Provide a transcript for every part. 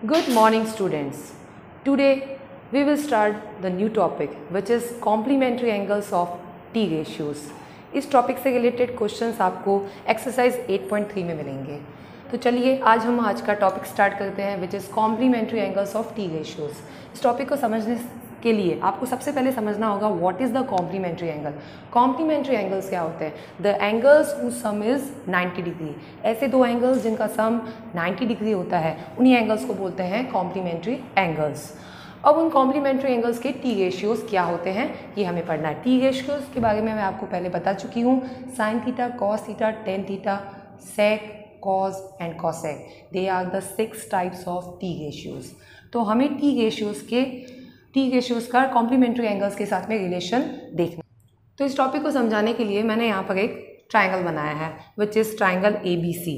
Good morning students. Today we will start the new topic which is complementary angles of T ratios. इस topic से related questions आपको exercise 8.3 में मिलेंगे। तो चलिए आज का टॉपिक स्टार्ट करते हैं which is complementary angles of T ratios. इस टॉपिक को समझने के लिए आपको सबसे पहले समझना होगा what is the complementary angle. Complementary angles क्या होते हैं? The angles whose sum is 90 degree. ऐसे दो एंगल्स जिनका सम 90 डिग्री होता है उन्हीं एंगल्स को बोलते हैं कॉम्प्लीमेंट्री एंगल्स। अब उन कॉम्प्लीमेंट्री एंगल्स के टी रेशियोज़ क्या होते हैं ये हमें पढ़ना है। टी रेशियोज़ के बारे में मैं आपको पहले बता चुकी हूँ। Sine theta, cos theta, tan theta, sec, cos and cosec, they are the 6 types of T ratios. तो हमें टी रेशियोज़ का कॉम्प्लीमेंट्री एंगल्स के साथ में रिलेशन देखना। तो इस टॉपिक को समझाने के लिए मैंने यहाँ पर एक ट्राइंगल बनाया है विच इज़ ट्राइंगल ABC।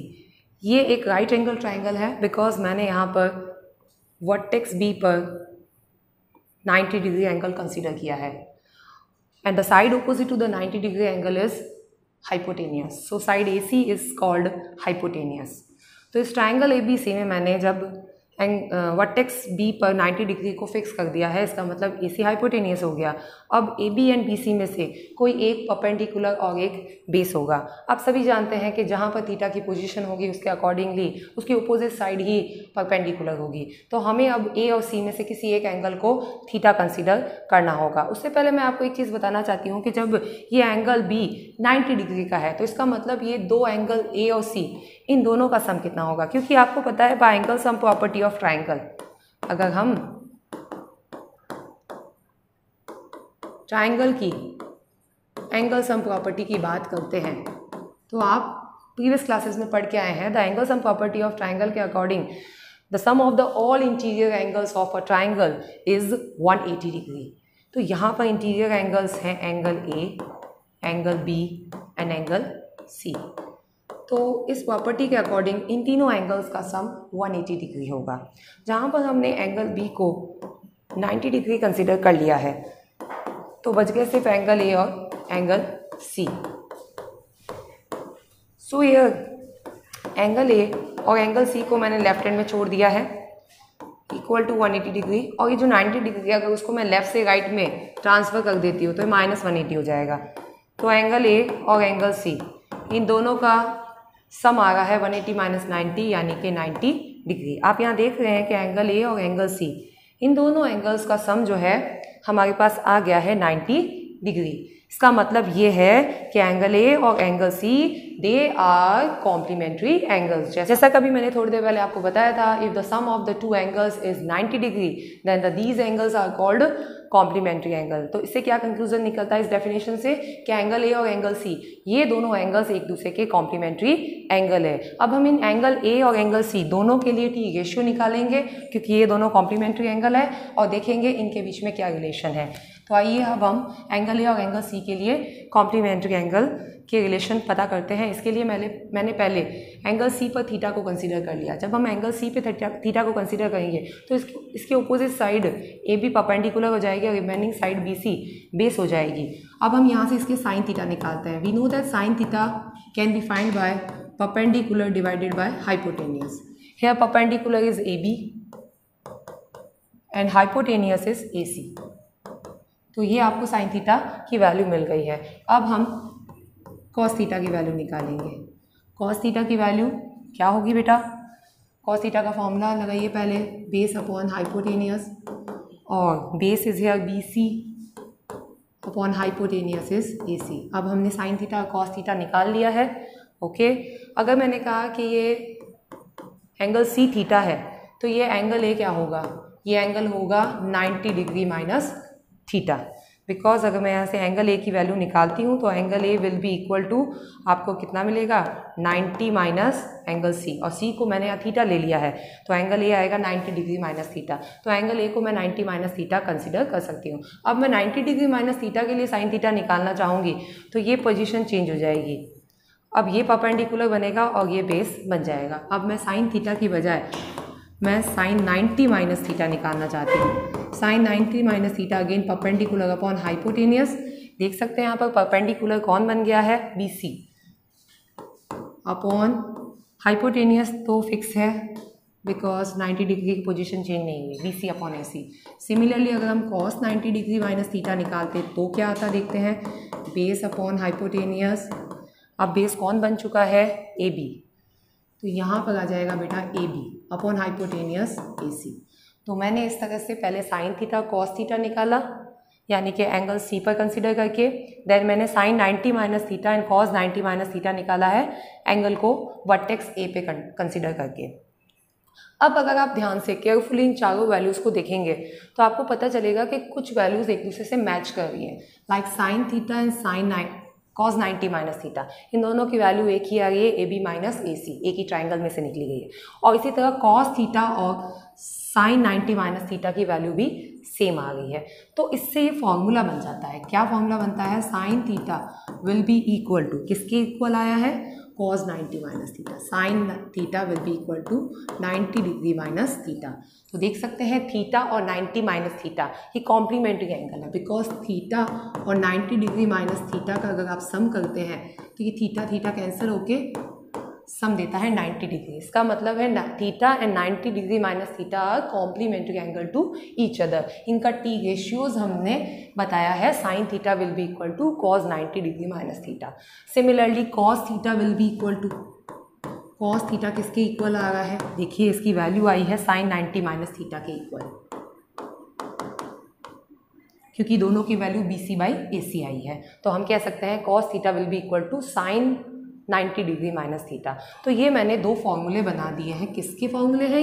ये एक राइट एंगल ट्राइंगल है बिकॉज मैंने यहाँ पर वर्टेक्स B पर 90 डिग्री एंगल कंसीडर किया है and the side opposite to the 90 degree angle is hypotenuse. So side AC is called hypotenuse. तो इस ट्राइंगल ABC में मैंने जब वर्टेक्स B पर 90 डिग्री को फिक्स कर दिया है, इसका मतलब AC हाइपोटेनियस हो गया। अब AB एंड BC में से कोई एक परपेंडिकुलर और एक बेस होगा। आप सभी जानते हैं कि जहाँ पर थीटा की पोजीशन होगी उसके अकॉर्डिंगली उसकी अपोजिट साइड ही परपेंडिकुलर होगी। तो हमें अब A और C में से किसी एक एंगल को थीटा कंसीडर करना होगा। उससे पहले मैं आपको एक चीज़ बताना चाहती हूँ कि जब ये एंगल B 90 डिग्री का है तो इसका मतलब ये दो एंगल A और C इन दोनों का सम कितना होगा, क्योंकि आपको पता है bye angle sum property of triangle, अगर हम ट्राइंगल की एंगल सम प्रॉपर्टी की बात करते हैं तो आप प्रीवियस क्लासेस में पढ़ के आए हैं। The angle sum property of triangle के according the sum of the all interior angles of a triangle is 180 degree. तो यहाँ पर इंटीरियर एंगल्स हैं angle A, angle B and angle C। तो इस प्रॉपर्टी के अकॉर्डिंग इन तीनों एंगल्स का सम 180 डिग्री होगा। जहाँ पर हमने एंगल B को 90 डिग्री कंसीडर कर लिया है तो बच गए सिर्फ एंगल A और angle C। So here angle A और एंगल C को मैंने लेफ्ट हैंड में छोड़ दिया है इक्वल टू 180 डिग्री, और ये जो 90 डिग्री अगर उसको मैं लेफ्ट से राइट में ट्रांसफ़र कर देती हूँ तो ये -180 हो जाएगा। तो एंगल A और एंगल C इन दोनों का सम आ रहा है 180 - 90 यानी कि 90 डिग्री। आप यहाँ देख रहे हैं कि एंगल A और एंगल C इन दोनों एंगल्स का सम जो है हमारे पास आ गया है 90 डिग्री। इसका मतलब ये है कि एंगल A और angle C they are complementary angles. जैसा कभी मैंने थोड़ी देर पहले आपको बताया था, if the sum of the two angles is 90 degree then these angles are called complementary angle. तो इससे क्या कंक्लूजन निकलता है इस डेफिनेशन से कि एंगल A और एंगल C ये दोनों एंगल्स एक दूसरे के कॉम्प्लीमेंट्री एंगल है। अब हम इन एंगल A और एंगल C दोनों के लिए टी रेशियो निकालेंगे क्योंकि ये दोनों कॉम्प्लीमेंट्री एंगल है और देखेंगे इनके बीच में क्या रिलेशन है। तो आइए अब हम एंगल A और एंगल C के लिए कॉम्प्लीमेंट्री एंगल के रिलेशन पता करते हैं। इसके लिए मैंने पहले एंगल C पर थीटा को कंसीडर कर लिया। जब हम एंगल C पे थीटा को कंसीडर करेंगे तो इसके अपोजिट साइड AB परपेंडिकुलर हो जाएगी और रिमेनिंग साइड BC बेस हो जाएगी। अब हम यहाँ से इसके साइन थीटा निकालते हैं। We know that sine theta can be find by perpendicular divided by hypotenuse. Here perpendicular is AB and hypotenuse is AC। तो ये आपको साइन थीटा की वैल्यू मिल गई है। अब हम कॉस थीटा की वैल्यू निकालेंगे। कॉस थीटा की वैल्यू क्या होगी बेटा? कॉस थीटा का फॉर्मूला लगाइए पहले, बेस अपॉन हाइपोटेनियस, और base is here BC upon hypotenuse is AC। अब हमने साइन थीटा और कॉस थीटा निकाल लिया है। ओके, अगर मैंने कहा कि ये एंगल C थीटा है तो ये एंगल A क्या होगा? ये एंगल होगा 90 डिग्री माइनस थीटा, बिकॉज अगर मैं यहाँ से एंगल A की वैल्यू निकालती हूँ तो angle A will be equal to आपको कितना मिलेगा 90 माइनस एंगल C, और C को मैंने यहाँ थीटा ले लिया है तो एंगल A आएगा 90 डिग्री माइनस थीटा। तो एंगल A को मैं 90 माइनस थीटा कंसिडर कर सकती हूँ। अब मैं 90 डिग्री माइनस थीटा के लिए साइन थीटा निकालना चाहूँगी तो ये पोजिशन चेंज हो जाएगी। अब ये परपेंडिकुलर बनेगा और ये बेस बन जाएगा। अब मैं साइन थीटा की बजाय मैं साइन 90 माइनस थीटा निकालना चाहती हूँ। Sine 90 minus theta again perpendicular upon hypotenuse. देख सकते हैं यहाँ पर परपेंडिकुलर कौन बन गया है? BC अपॉन हाइपोटेनियस तो फिक्स है बिकॉज 90 डिग्री की पोजीशन चेंज नहीं हुई, बी सी अपॉन ए सी। सिमिलरली अगर हम कॉस 90 डिग्री माइनस थीटा निकालते तो क्या आता देखते हैं, बेस अपॉन हाइपोटेनियस। अब बेस कौन बन चुका है, ए बी, तो यहाँ पर आ जाएगा बेटा ए बी अपॉन हाइपोटेनियस ए सी। तो मैंने इस तरह से पहले साइन थीटा कॉस थीटा निकाला, यानी कि एंगल सी पर कंसीडर करके, देन मैंने sine 90 minus theta and cos 90 minus theta निकाला है एंगल को वर्टेक्स ए पे कंसीडर करके। अब अगर आप ध्यान से केयरफुली इन चारों वैल्यूज़ को देखेंगे तो आपको पता चलेगा कि कुछ वैल्यूज़ एक दूसरे से मैच कर रही है, like sine theta and sine cos 90 minus theta, इन दोनों की वैल्यू एक ही आ रही है, ए बी माइनस ए सी, एक ही ट्राइंगल में से निकली गई है। और इसी तरह कॉस थीटा और साइन 90 माइनस थीटा की वैल्यू भी सेम आ गई है। तो इससे ये फॉर्मूला बन जाता है, क्या फॉर्मूला बनता है, sine theta will be equal to, किसके इक्वल आया है, cos 90 minus theta, sine theta will be equal to 90 degree minus theta. तो देख सकते हैं थीटा और 90 माइनस थीटा ये कॉम्प्लीमेंट्री एंगल है, बिकॉज थीटा और 90 डिग्री माइनस थीटा का अगर आप सम करते हैं तो ये थीटा थीटा कैंसिल होके सम देता है 90 डिग्री। इसका मतलब है theta and 90 degree minus theta are complementary angle to each other. इनका टी रेशियोज हमने बताया है, sine theta will be equal to cos 90 degree minus theta. Similarly cos theta will be equal to, cos theta किसके इक्वल आ रहा है, देखिए इसकी वैल्यू आई है साइन 90 माइनस थीटा के इक्वल, क्योंकि दोनों की value B C by A C आई है। तो हम कह सकते हैं cos theta will be equal to sine 90 degree minus theta. तो ये मैंने दो फॉर्मूले बना दिए हैं, किसके फॉर्मूले हैं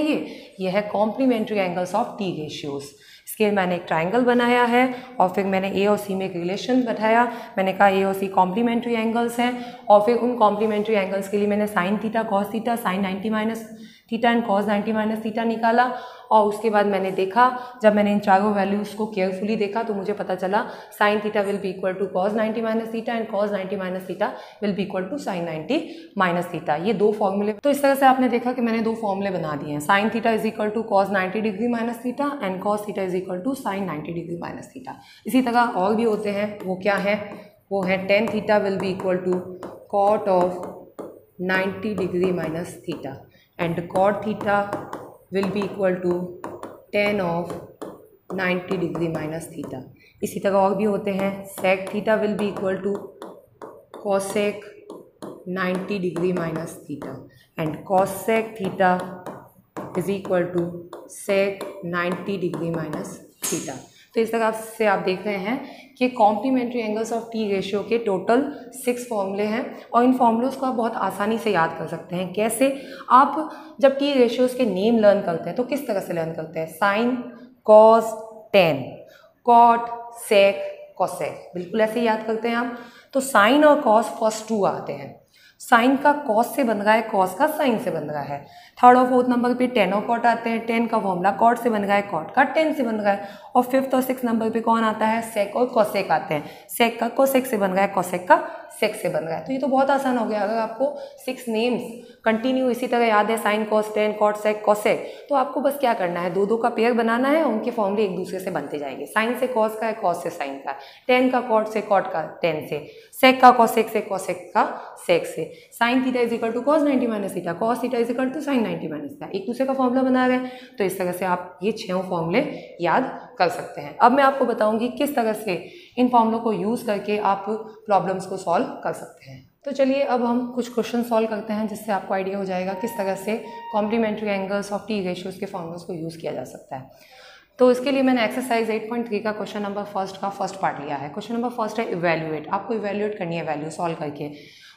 ये है complementary angles of T ratios. इसके मैंने एक ट्राइंगल बनाया है और फिर मैंने ए और सी में एक रिलेशन बताया, मैंने कहा ए और सी कॉम्प्लीमेंट्री एंगल्स हैं, और फिर उन कॉम्प्लीमेंट्री एंगल्स के लिए मैंने sign theta cos theta sine 90 minus theta and cos 90 minus theta निकाला। और उसके बाद मैंने देखा, जब मैंने इन चारों वैल्यूज़ को केयरफुली देखा तो मुझे पता चला sine theta will be equal to cos 90 minus theta and cos 90 minus theta will be equal to sine 90 minus theta. ये दो फॉर्मूले, तो इस तरह से आपने देखा कि मैंने दो फॉर्मूले बना दिए हैं, sine theta is equal to cos 90 degree minus theta and cos theta is equal to sine 90 degree minus theta. इसी तरह और भी होते हैं, वो क्या है, वो है tan theta will be equal to cot of 90 degree minus theta and cot theta will be equal to tan of 90 degree minus theta. इसी तरह और भी होते हैं, sec theta will be equal to cosec 90 degree minus theta and cosec theta is equal to sec 90 degree minus theta. तो इस तरह से आप देख रहे हैं कि complementary angles of T ratio के टोटल 6 फॉर्मूले हैं और इन फॉर्मूलोज़ को आप बहुत आसानी से याद कर सकते हैं। कैसे, आप जब टी रेशियोज के नेम लर्न करते हैं तो किस तरह से लर्न करते हैं, sine cos tan, cot sec cosec, बिल्कुल ऐसे याद करते हैं आप। तो साइन और कॉस फर्स्ट 2 आते हैं, साइन का कॉस से बन रहा है, कॉस का साइन से बन रहा है। थर्ड और फोर्थ नंबर पे टेन और कॉट आते हैं, टेन का फॉर्मूला कॉट से बन रहा है, कॉट का टेन से बन रहा है। और फिफ्थ और सिक्स नंबर पे कौन आता है, सेक और कॉसेक आते हैं, सेक का कोसेक से बन रहा है, कॉसेक का सेक से बन रहा है। तो ये तो बहुत आसान हो गया, अगर आपको 6 नेम्स कंटिन्यू इसी तरह याद है, sine cos tan cot sec cosec, तो आपको बस क्या करना है, 2-2 का पेयर बनाना है, उनके फॉर्मूले एक दूसरे से बनते जाएंगे। साइन से कॉस का है, कॉस से साइन का, टेन का कॉट से, कॉट का टेन से, सेक का कॉसेक से, कॉसेक का सेक से। Sine theta is equal to cos 90 minus theta, cos theta is equal to sine 90 minus theta, एक दूसरे का फॉर्मूला बना रहे हैं। तो इस तरह से आप ये 6 फॉर्मूले याद कर सकते हैं। अब मैं आपको बताऊंगी किस तरह से इन फॉर्मूलों को यूज़ करके आप प्रॉब्लम्स को सॉल्व कर सकते हैं। तो चलिए अब हम कुछ क्वेश्चन सॉल्व करते हैं, जिससे आपको आइडिया हो जाएगा किस तरह से complementary angles of T ratios के फॉर्मूलोज को यूज़ किया जा सकता है। तो इसके लिए मैंने एक्सरसाइज 8.3 का क्वेश्चन नंबर फर्स्ट का फर्स्ट पार्ट लिया है। क्वेश्चन नंबर फर्स्ट है इवैल्यूएट, आपको इवैल्यूएट करनी है वैल्यू सॉल्व करके।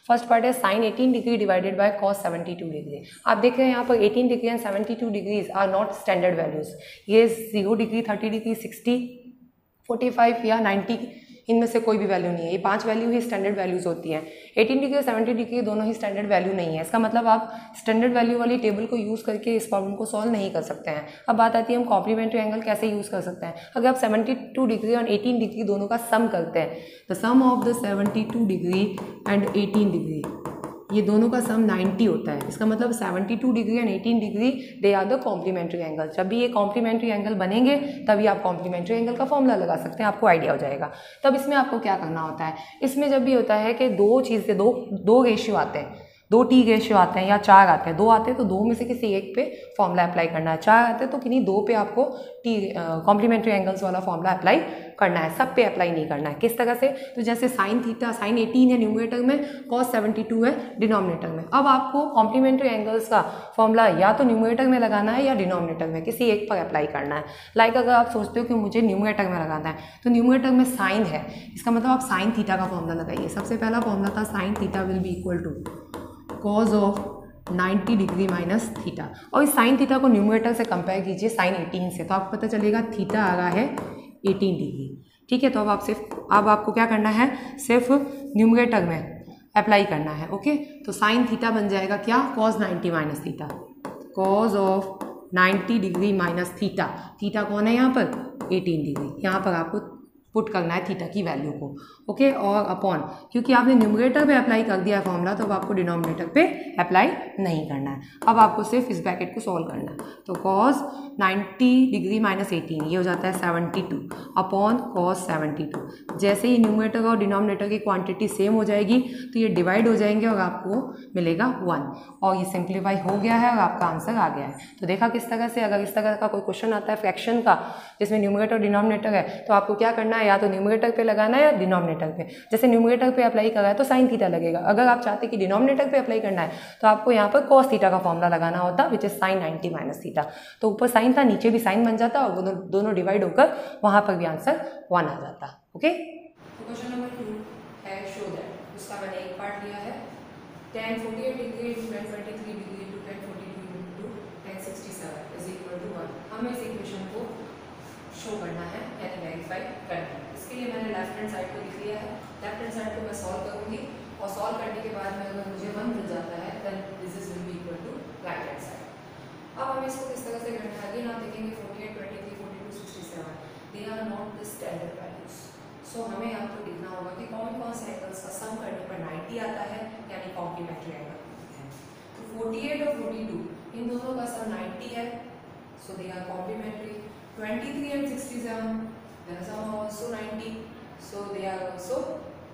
फर्स्ट पार्ट है sine 18 degree divided by cos 72 degree. आप देख रहे हैं यहाँ पर 18 degree and 72 degrees are not standard values. ये 0 डिग्री 30 डिग्री 60 45 या 90 इनमें से कोई भी वैल्यू नहीं है, ये 5 वैल्यू ही स्टैंडर्ड वैल्यूज होती हैं। 18 डिग्री और 70 डिग्री दोनों ही स्टैंडर्ड वैल्यू नहीं है। इसका मतलब आप स्टैंडर्ड वैल्यू वाली टेबल को यूज़ करके इस प्रॉब्लम को सॉल्व नहीं कर सकते हैं। अब बात आती है हम कॉम्प्लीमेंट्री एंगल कैसे यूज़ कर सकते हैं। अगर आप 72 डिग्री और 18 डिग्री दोनों का सम करते हैं, the sum of the 72 degree and 18 degree, ये दोनों का सम 90 होता है। इसका मतलब 72 degree and 18 degree they are the complementary angle. जब भी ये कॉम्प्लीमेंट्री एंगल बनेंगे तभी आप कॉम्प्लीमेंट्री एंगल का फॉर्मूला लगा सकते हैं, आपको आइडिया हो जाएगा। तब इसमें आपको क्या करना होता है, इसमें जब भी होता है कि दो चीज़ें दो रेशियो आते हैं, 2 टी रेशियो आते हैं या 4 आते हैं, 2 आते हैं तो 2 में से किसी एक पे फॉर्मूला अप्लाई करना है, 4 आते हैं तो किन्हीं 2 पे आपको कॉम्प्लीमेंट्री एंगल्स वाला फॉर्मूला अप्लाई करना है, सब पे अप्लाई नहीं करना है। किस तरह से? तो जैसे साइन थीटा, साइन 18 है न्यूमरेटर में, कॉस 72 है डिनोमिनेटर में। अब आपको कॉम्प्लीमेंट्री एंगल्स का फॉर्मूला या तो न्यूमरेटर में लगाना है या डिनोमिनेटर में, किसी एक पर अप्लाई करना है। लाइक अगर आप सोचते हो कि मुझे न्यूमरेटर में लगाना है तो न्यूमरेटर में साइन है, इसका मतलब आप साइन थीटा का फॉर्मूला लगाइए। सबसे पहला फॉर्मूला था sine theta will be equal to cos of 90 degree minus theta, और इस साइन थीटा को न्यूमरेटर से कंपेयर कीजिए साइन 18 से, तो आपको पता चलेगा थीटा आ रहा है 18 डिग्री। ठीक है, तो अब आपको क्या करना है, सिर्फ न्यूमरेटर में अप्लाई करना है। ओके, तो साइन थीटा बन जाएगा क्या, cause 90 minus theta, cause of 90 degree minus theta. Theta कौन है यहाँ पर, 18 डिग्री। यहाँ पर आपको पुट करना है थीटा की वैल्यू को। ओके, और अपॉन, क्योंकि आपने न्यूमरेटर पे अप्लाई कर दिया है फॉर्मूला, तो अब आपको डिनोमिनेटर पे अप्लाई नहीं करना है। अब आपको सिर्फ इस ब्रैकेट को सॉल्व करना है, तो कॉस 90 डिग्री माइनस 18 ये हो जाता है 72 अपॉन कॉस 72। जैसे ही न्यूमरेटर और डिनोमिनेटर की क्वांटिटी सेम हो जाएगी तो ये डिवाइड हो जाएंगे और आपको मिलेगा 1, और ये सिंप्लीफाई हो गया है और आपका आंसर आ गया है। तो देखा किस तरह से, अगर इस तरह का कोई क्वेश्चन आता है फ्रैक्शन का जिसमें न्यूमरेटर और डिनोमिनेटर है, तो आपको क्या करना है, या तो न्यूमरेटर पे लगाना है या डिनोमिनेटर पे। जैसे न्यूमरेटर पे अप्लाई करा है तो साइन थीटा लगेगा, अगर आप चाहते कि डिनोमिनेटर पे अप्लाई करना है तो आपको यहाँ पर कॉस थीटा का फॉर्मूला लगाना होता, which is sine 90 minus theta. तो ऊपर साइन था, नीचे भी साइन बन जाता और दोनों डिवाइड होकर वहां पर भी आंसर 1 आ जाता। ओके, क्वेश्चन नंबर 2 है, शो दैट, उसका मैंने एक पार्ट लिया है, tan 48 degree to tan 23 degree to tan 42 to tan 67 is equal to 1। हमें इस इक्वेशन को शो करना है यानी वेरीफाई करना है। इसके लिए मैंने लेफ्ट हैंड साइड को लिख लिया है, लेफ्ट हैंड साइड को मैं सॉल्व करूंगी और सॉल्व करने के बाद में अगर मुझे 1 मिल जाता है then this is will be equal to right hand side. अब हमें इसको किस तरह से करना है, अगेन आप देखेंगे 48 23 42 67 they are not the standard values. So हमें आपको देखना होगा कि कौन कौन से एंगल्स का सम करने पर 90 आता है यानी कॉम्प्लीमेंट्री एंगल है। तो 48 और 42 इन दोनों का सम 90 है, सो दे are complementary. 23 and 67 their sum also 90, so they are also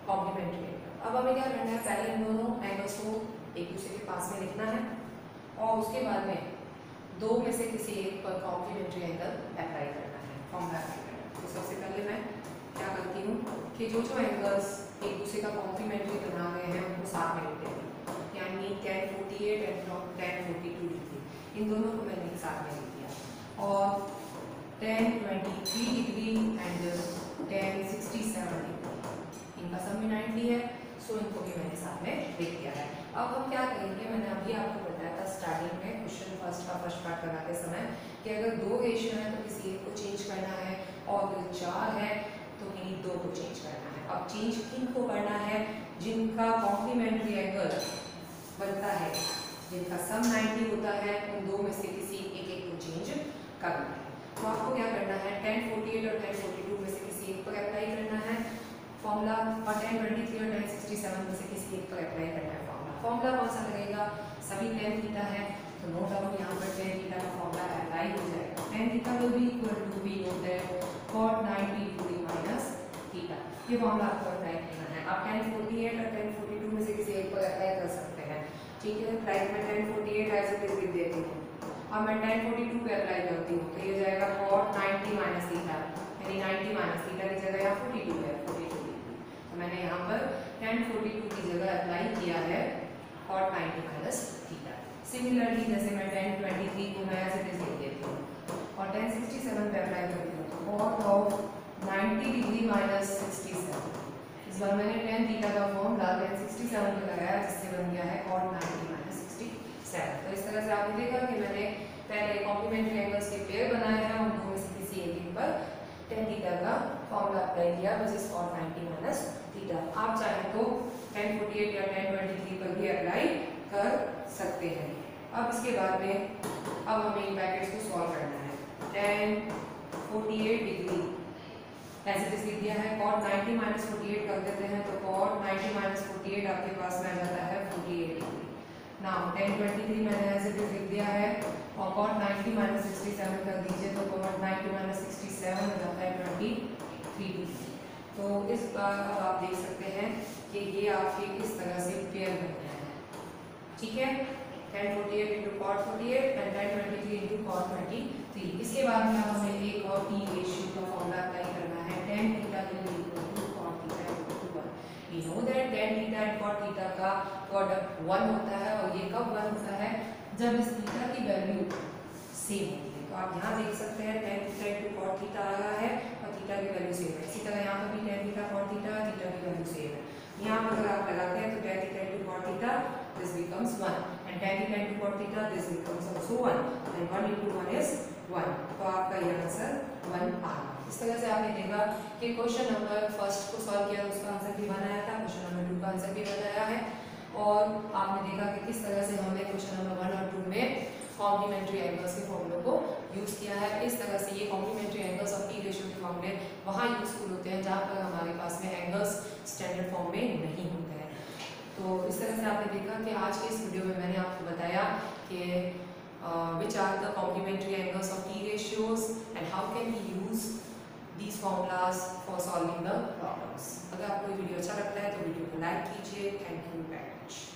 complementary angle। अब हमें क्या करना है, पहले इन दोनों एंगल्स को एक दूसरे के पास में लिखना है और उसके बाद में दो में से किसी एक पर कॉम्प्लीमेंट्री एंगल अप्लाई करना है, फॉर्मूला अप्लाई करना है। तो सबसे पहले मैं क्या करती हूँ कि जो एंगल्स एक दूसरे का कॉम्प्लीमेंट्री बना रहे हैं उनको साथ में लिखते हैं, यानी tan 48 एंड tan 42 डिग्री, इन दोनों को मैंने साथ में लिख दिया, और tan 23 degree and tan 67 degree, इनका सम भी 90 है, सो इनको भी मैंने साथ में लिख दिया है। अब हम क्या करेंगे, मैंने अभी आपको बताया था स्टार्टिंग में क्वेश्चन फर्स्ट पार्ट कराते समय कि अगर 2 रेशियो है तो किसी एक को चेंज करना है, और अगर 4 है तो किन्हीं 2 को चेंज करना है। अब चेंज किन को करना है, जिनका कॉम्प्लीमेंट्री एंगल बनता है, जिनका सम 90 होता है, उन 2 में से किसी एक को चेंज करना है। तो आपको क्या करना है, tan 48 और tan 42 में से किसी एक पर अप्लाई करना है फॉर्मूला, और tan 23 और tan 67 में से किसी एक पर अप्लाई करना है फॉर्मूला। फॉर्मूला कौन सा लगेगा, सभी tan थीटा है तो नो डाउट यहाँ पर tan थीटा का फॉर्मूला अप्लाई हो जाएगा। tan theta will be equal to we know that cot 90 degree minus theta, ये फॉर्मूला आपको अप्लाई करना है। आप tan 48 और tan 42 में से किसी एक पर अप्लाई कर सकते हैं। ठीक है, लाइक मैं tan 48 ऐसे लिख देती हूँ, अब मैं tan 42 पे अप्लाई करती हूँ तो ये जाएगा cot 90 माइनस थीटा, यानी 90 माइनस थीटा की जगह यहाँ 42 है, 42 डिग्री, तो मैंने यहाँ पर tan 42 की जगह अप्लाई किया है cot 90 माइनस थीटा। सिमिलरली जैसे मैं tan 23 को मैं ऐसे लिख देती हूँ और tan 67 पे अप्लाई करती हूँ तो cot ऑफ 90 डिग्री माइनस 67, इस बार मैंने tan थीटा का फॉर्मूला tan 67 पे लगाया जिससे बन गया है cot 90 माइनस 67। तो इस तरह से आपने देखा कि मैंने पहले कॉम्प्लीमेंट्री एंगल्स के पेयर बनाए हैं और उनको में से किसी एक पर tan थीटा का फॉर्मूला अप्लाई किया which is cot 90 minus theta. आप चाहें तो tan 48 या tan 23 पर भी अप्लाई कर सकते हैं। अब इसके बाद में अब हमें इन ब्रैकेट्स को सॉल्व करना है। tan 48 डिग्री ऐसे जिस लिख दिया है, cot 90 माइनस 48 कर देते हैं तो cot 90 माइनस 48 आपके पास में आ जाता है 48 डिग्री। नाउ tan 23 मैंने ऐसे लिख दिया है और cot 90 माइनस 67 कर दीजिए तो cot 90 माइनस 67 हो जाता है 23 डिग्री। तो इस बार अब आप देख सकते हैं कि ये आपके किस तरह से पेयर बनते हैं। ठीक है, tan 48 into cot 48 and tan 23 into cot 23। इसके बाद में हमें एक और टी रेशियो का फॉर्मूला अप्लाई करना है, tan थीटा के लिए equal to cot theta equal to 1। We know that tan theta and cot theta का प्रोडक्ट 1 होता है, और ये कब 1 होता है, जब इस थीटा की वैल्यू सेम होती है। तो आप यहाँ देख सकते हैं tan theta into cot theta आ रहा है और थीटा की वैल्यू सेम है। इसी तरह यहाँ पर भी tan theta cot theta, theta की वैल्यू सेम है। यहाँ पर अगर आप लगाते हैं तो tan theta into cot theta this becomes 1 and tan theta into cot theta this becomes also 1 and 1 into 1 is 1। तो आपका ये आंसर 1 आ गया। इस तरह से आपने देखा कि क्वेश्चन नंबर फर्स्ट को सॉल्व किया, उसका आंसर भी बनाया था, क्वेश्चन नंबर 2 का आंसर भी बनाया है, और आपने देखा कि किस तरह से हमने क्वेश्चन नंबर 1 और 2 में कॉम्प्लीमेंट्री एंगल्स के फॉर्मूलों को यूज़ किया है। इस तरह से ये कॉम्प्लीमेंट्री एंगल्स और टी रेशियो के फॉर्मूले वहाँ यूजफुल होते हैं जहाँ पर हमारे पास में एंगल्स स्टैंडर्ड फॉर्म में नहीं होते हैं। तो इस तरह से आपने देखा कि आज के इस वीडियो में मैंने आपको बताया कि which are the complementary angles of T ratios and how can we use these formulas for solving the problems। अगर आपको ये वीडियो अच्छा लगता है तो वीडियो को लाइक कीजिए। Thank you very much.